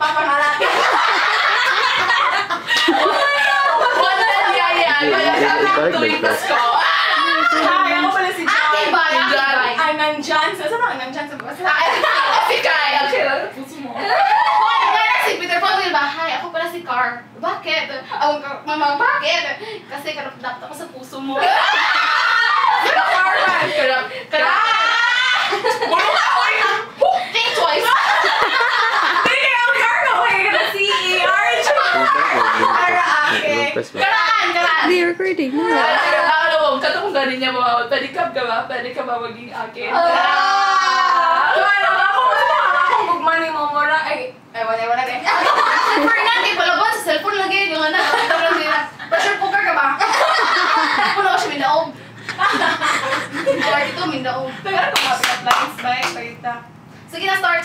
Papangalaki. Wala niyaya. Kaya sabi ko tuwing Pasko. Ay, ako pala si John. Ate Bay, Ate Bay. Ay, nandyan. Saan ba nandyan sa bus? Si Kai. Okay lang. Puso mo. Hoy, nga si Peter Paul will bahay. Ako pala si Car. Bakit? Mama, bakit? Kasi dapat ako sa puso mo. Carman. Karap. Bulong ako yun. Think twice. Hindi, ang Cargo. Kaya ka na si E.R. Karaake. Karaan. Hindi, recording mo. Katong ganin niya ba? Pwede ka ba? Pwede ka ba maging akin? Kaya ako, akong gugmani mo mo na. Ay, wala din. Fernand, palabas sa cellphone lagi. Yung anak, tapos nila. Pressure cooker ka ba? Puno ko siya mindaog. Or ito, mindaog. Tagal ko mapit at lines ba? Sige na, start.